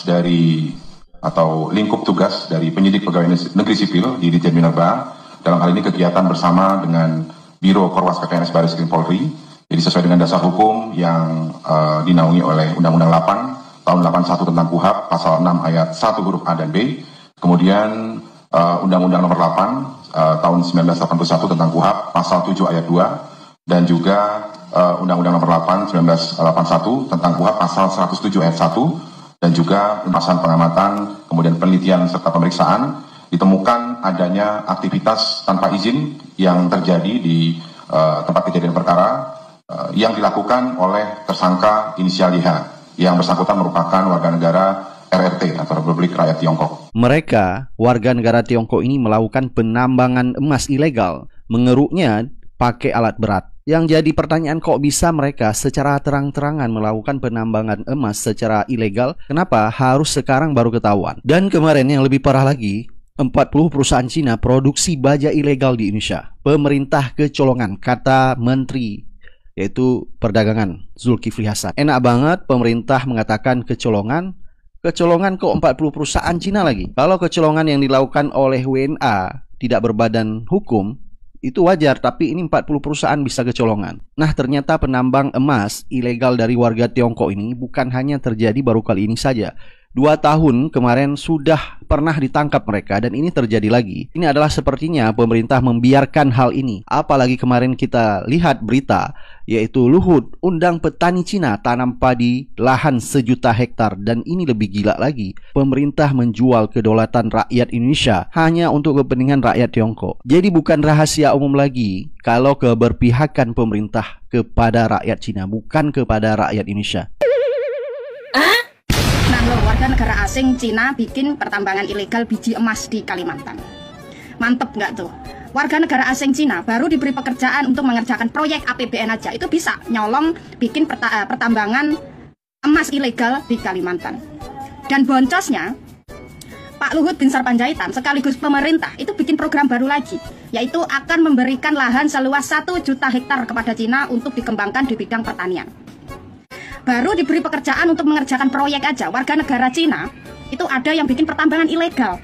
dari atau lingkup tugas dari penyidik pegawai negeri sipil di Ditjen Minerba, dalam hal ini kegiatan bersama dengan Biro Korwas KKNS Baris Krim Polri. Jadi sesuai dengan dasar hukum yang dinaungi oleh Undang-Undang 8 tahun 81 tentang KUHP pasal 6 ayat 1 huruf A dan B, kemudian Undang-Undang nomor 8 tahun 1981 tentang KUHP pasal 7 ayat 2, dan juga Undang-Undang nomor 8 1981 tentang KUHP pasal 107 ayat 1, dan juga pembahasan pengamatan, kemudian penelitian serta pemeriksaan, ditemukan adanya aktivitas tanpa izin yang terjadi di tempat kejadian perkara yang dilakukan oleh tersangka inisial YH, yang bersangkutan merupakan warga negara RRT atau Republik Rakyat Tiongkok. Mereka, warga negara Tiongkok ini melakukan penambangan emas ilegal, mengeruknya pakai alat berat. Yang jadi pertanyaan, kok bisa mereka secara terang-terangan melakukan penambangan emas secara ilegal? Kenapa harus sekarang baru ketahuan? Dan kemarin yang lebih parah lagi, 40 perusahaan Cina produksi baja ilegal di Indonesia. Pemerintah kecolongan, kata Menteri yaitu Perdagangan Zulkifli Hasan. Enak banget pemerintah mengatakan kecolongan. Kecolongan kok 40 perusahaan Cina lagi. Kalau kecolongan yang dilakukan oleh WNA tidak berbadan hukum, itu wajar, tapi ini 40 perusahaan bisa kecolongan. Nah, ternyata penambang emas ilegal dari warga Tiongkok ini bukan hanya terjadi baru kali ini saja. 2 tahun kemarin sudah pernah ditangkap mereka, dan ini terjadi lagi. Ini adalah sepertinya pemerintah membiarkan hal ini. Apalagi kemarin kita lihat berita, yaitu Luhut undang petani Cina tanam padi lahan 1 juta hektar. Dan ini lebih gila lagi, pemerintah menjual kedaulatan rakyat Indonesia hanya untuk kepentingan rakyat Tiongkok. Jadi bukan rahasia umum lagi kalau keberpihakan pemerintah kepada rakyat Cina, bukan kepada rakyat Indonesia. Warga negara asing Cina bikin pertambangan ilegal biji emas di Kalimantan. Mantep nggak tuh? Warga negara asing Cina baru diberi pekerjaan untuk mengerjakan proyek APBN aja, itu bisa nyolong bikin pertambangan emas ilegal di Kalimantan. Dan boncosnya, Pak Luhut Bin Sarpanjaitan sekaligus pemerintah itu bikin program baru lagi, yaitu akan memberikan lahan seluas 1 juta hektar kepada Cina untuk dikembangkan di bidang pertanian. Baru diberi pekerjaan untuk mengerjakan proyek aja, warga negara Cina itu ada yang bikin pertambangan ilegal.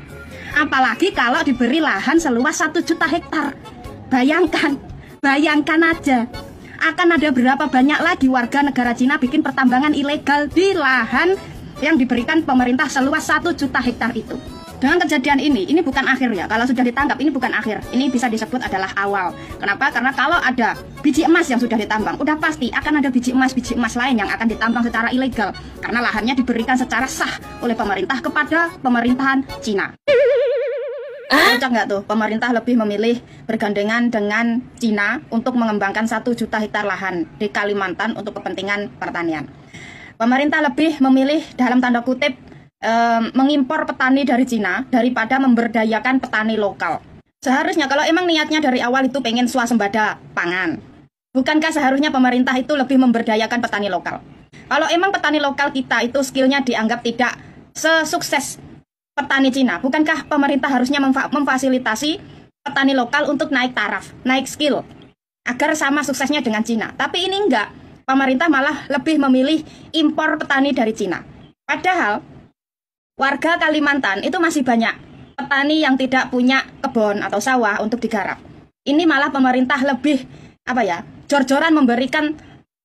Apalagi kalau diberi lahan seluas 1 juta hektar. Bayangkan aja, akan ada berapa banyak lagi warga negara Cina bikin pertambangan ilegal di lahan yang diberikan pemerintah seluas 1 juta hektar itu. Dengan kejadian ini bukan akhir ya. Kalau sudah ditangkap, ini bukan akhir. Ini bisa disebut adalah awal. Kenapa? Karena kalau ada biji emas yang sudah ditambang, udah pasti akan ada biji emas lain yang akan ditambang secara ilegal. Karena lahannya diberikan secara sah oleh pemerintah kepada pemerintahan Cina. Cocok nggak tuh? Pemerintah lebih memilih bergandengan dengan Cina untuk mengembangkan 1 juta hektar lahan di Kalimantan untuk kepentingan pertanian. Pemerintah lebih memilih dalam tanda kutip mengimpor petani dari Cina daripada memberdayakan petani lokal. Seharusnya kalau emang niatnya dari awal itu pengen swasembada pangan, bukankah seharusnya pemerintah itu lebih memberdayakan petani lokal? Kalau emang petani lokal kita itu skillnya dianggap tidak sesukses petani Cina, bukankah pemerintah harusnya memfasilitasi petani lokal untuk naik taraf, naik skill, agar sama suksesnya dengan Cina? Tapi ini enggak, pemerintah malah lebih memilih impor petani dari Cina. Padahal warga Kalimantan itu masih banyak petani yang tidak punya kebun atau sawah untuk digarap. Ini malah pemerintah lebih jor-joran memberikan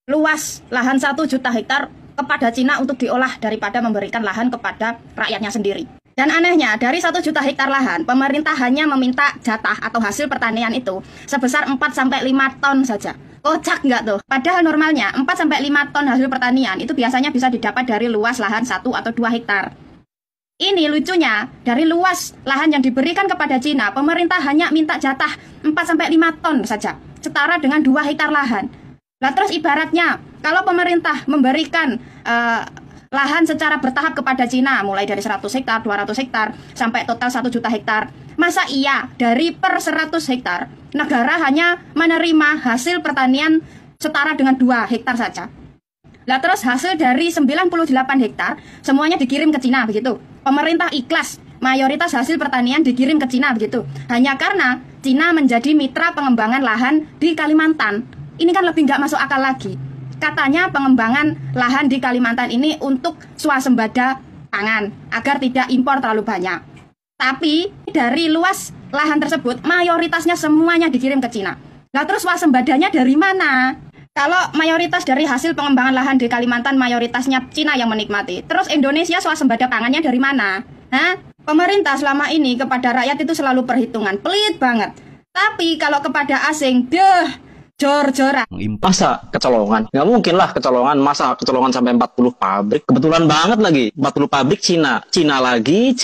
luas lahan 1 juta hektar kepada Cina untuk diolah daripada memberikan lahan kepada rakyatnya sendiri. Dan anehnya, dari 1 juta hektar lahan, pemerintah hanya meminta jatah atau hasil pertanian itu sebesar 4-5 ton saja. Kocak nggak tuh? Padahal normalnya 4-5 ton hasil pertanian itu biasanya bisa didapat dari luas lahan 1 atau 2 hektar. Ini lucunya, dari luas lahan yang diberikan kepada Cina, pemerintah hanya minta jatah 4-5 ton saja, setara dengan 2 hektar lahan. Lah terus ibaratnya, kalau pemerintah memberikan lahan secara bertahap kepada Cina, mulai dari 100 hektar, 200 hektar, sampai total 1 juta hektar, masa iya dari per 100 hektar, negara hanya menerima hasil pertanian setara dengan 2 hektar saja? Lah terus hasil dari 98 hektar, semuanya dikirim ke Cina begitu. Pemerintah ikhlas, mayoritas hasil pertanian dikirim ke Cina begitu. Hanya karena Cina menjadi mitra pengembangan lahan di Kalimantan. Ini kan lebih nggak masuk akal lagi. Katanya pengembangan lahan di Kalimantan ini untuk swasembada pangan agar tidak impor terlalu banyak. Tapi dari luas lahan tersebut mayoritasnya semuanya dikirim ke Cina. Nah terus swaembadanya dari mana? Kalau mayoritas dari hasil pengembangan lahan di Kalimantan mayoritasnya Cina yang menikmati. Terus Indonesia swasembada pangannya dari mana? Hah? Pemerintah selama ini kepada rakyat itu selalu perhitungan, pelit banget. Tapi kalau kepada asing, jor-joran. Masa kecolongan? Nggak mungkin lah kecolongan. Masa kecolongan sampai 40 pabrik? Kebetulan banget lagi. 40 pabrik Cina. Cina lagi.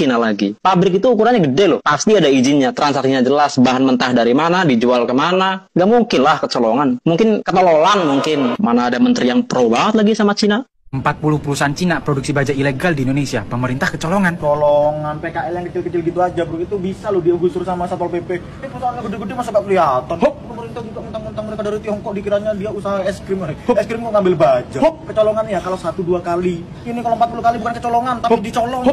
Pabrik itu ukurannya gede loh. Pasti ada izinnya. Transaksinya jelas. Bahan mentah dari mana, dijual kemana. Nggak mungkin lah kecolongan. Mungkin ketololan mungkin. Mana ada menteri yang pro banget lagi sama Cina. 40 perusahaan Cina produksi baja ilegal di Indonesia. Pemerintah kecolongan. Colongan PKL yang kecil-kecil gitu aja bro. Itu bisa loh digusur sama Satpol PP. Ini perusahaannya gede-gede masa gak kelihatan. Pemerintah juga mentang-mentang mereka dari Tiongkok dikiranya dia usaha es krim. Es krim kok ngambil baja. Kecolongan ya kalau 1-2 kali. Ini kalau 40 kali bukan kecolongan tapi dicolong.